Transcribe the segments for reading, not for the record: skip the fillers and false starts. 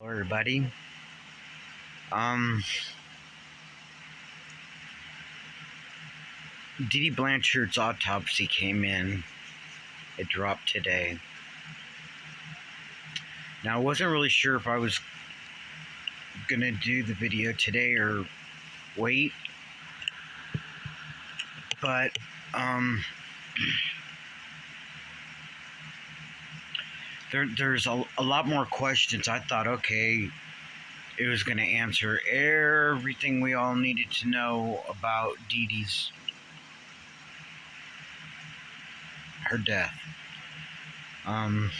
Hello, everybody. Um, Dee Dee Blanchard's autopsy came in. It dropped today. Now, I wasn't really sure if I was gonna do the video today or wait, but there's a lot more questions. I thought, okay, it was gonna answer everything we all needed to know about Dee Dee's her death. And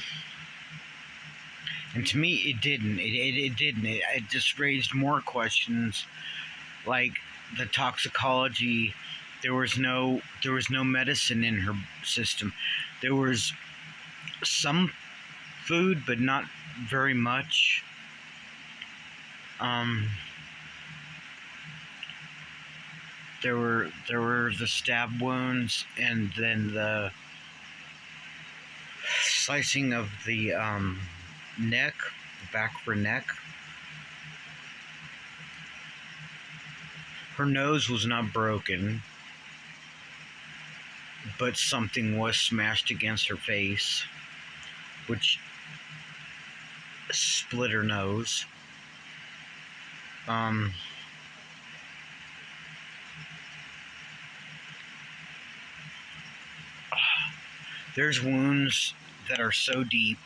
to me, it didn't. It didn't. It just raised more questions, like the toxicology. There was no medicine in her system. There was some food, but not very much. There were the stab wounds, and then the slicing of the neck, the back of her neck. Her nose was not broken, but something was smashed against her face, which split her nose. There's wounds that are so deep,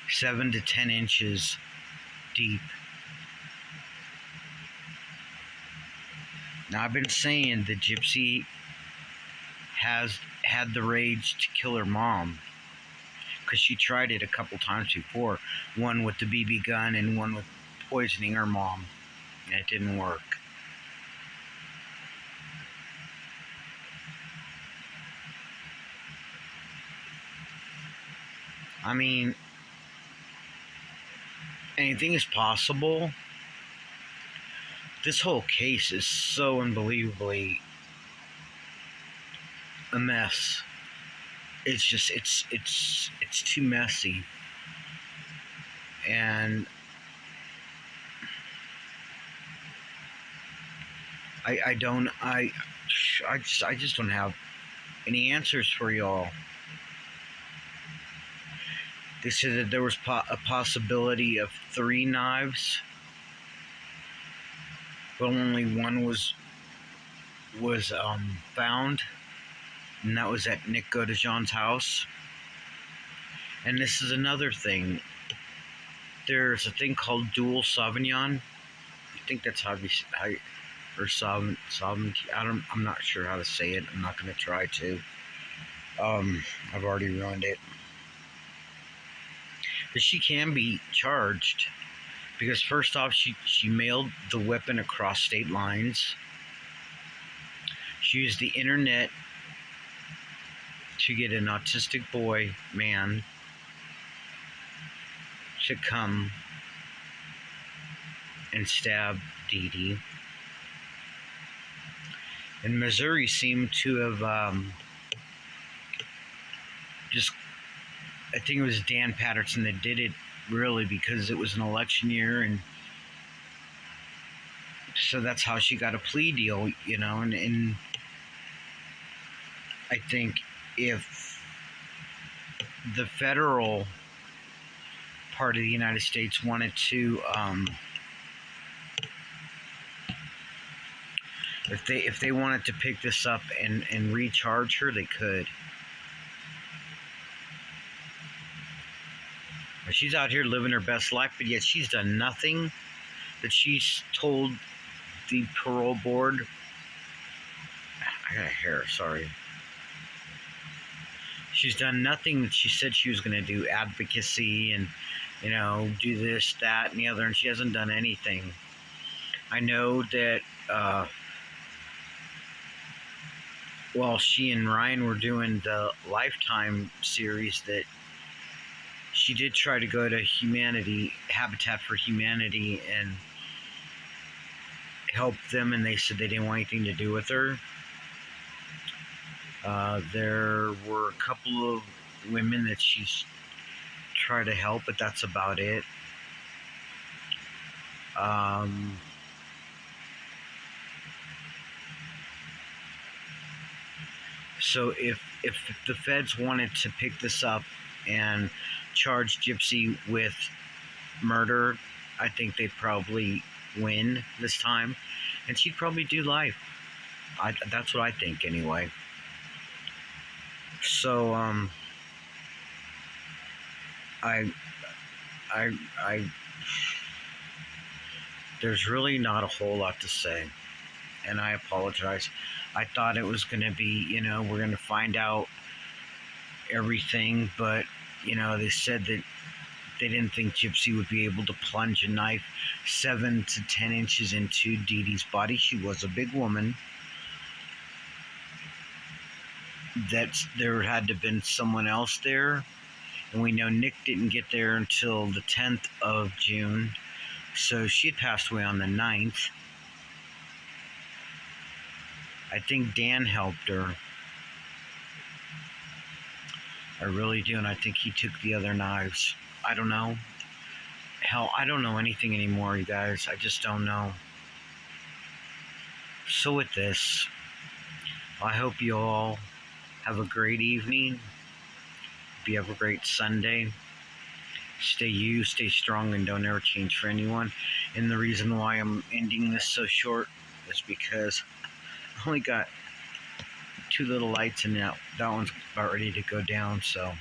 7 to 10 inches deep. Now, I've been saying the gypsy has had the rage to kill her mom, because she tried it a couple times before, one with the BB gun and one with poisoning her mom, and it didn't work. I mean, anything is possible. This whole case is so unbelievably a mess. It's just it's too messy, and I just don't have any answers for y'all. They said that there was a possibility of 3 knives, but only one was found, and that was at Nick Godejohn's house. And this is another thing. There's a thing called dual Sauvignon. I think that's how or Sauvignon. I'm not sure how to say it. I'm not going to try to. I've already ruined it. But she can be charged, because first off, she mailed the weapon across state lines. She used the internet to get an autistic man to come and stab Dee Dee. And Missouri seemed to have I think it was Dan Patterson that did it, really, because it was an election year, and so that's how she got a plea deal, and I think if the federal part of the United States wanted to, if they wanted to pick this up and recharge her, they could. She's out here living her best life, but yet she's done nothing that she's told the parole board. I got a hair, sorry. She's done nothing that she said she was going to do, advocacy and, do this, that, and the other, and she hasn't done anything. I know that while she and Ryan were doing the Lifetime series, that she did try to go to Habitat for Humanity, and help them, and they said they didn't want anything to do with her. There were a couple of women that she's tried to help, but that's about it. Um, so if the feds wanted to pick this up and charge Gypsy with murder, I think they'd probably win this time, and she'd probably do life. That's what I think anyway. So I I I there's really not a whole lot to say, and I apologize. I thought it was going to be, we're going to find out everything, but they said that they didn't think Gypsy would be able to plunge a knife 7 to 10 inches into Dee Dee's body. She was a big woman. That there had to have been someone else there, and we know Nick didn't get there until the 10th of June, so she had passed away on the 9th. I think Dan helped her. I really do, and I think he took the other knives. I don't know. Hell, I don't know anything anymore, you guys. I just don't know. So with this, I hope you all have a great evening. Hope you have a great Sunday. Stay you, stay strong, and don't ever change for anyone. And the reason why I'm ending this so short is because I only got 2 little lights, and that one's about ready to go down. So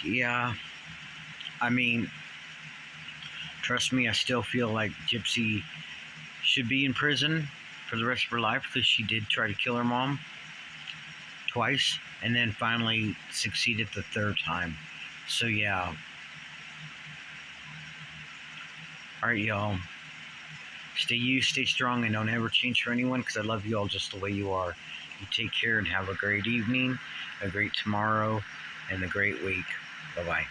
yeah, I mean, trust me, I still feel like Gypsy should be in prison for the rest of her life because she did try to kill her mom twice and then finally succeeded the 3rd time. So yeah. Alright, y'all. Stay you, stay strong, and don't ever change for anyone, because I love you all just the way you are. You take care and have a great evening, a great tomorrow, and a great week. Bye-bye.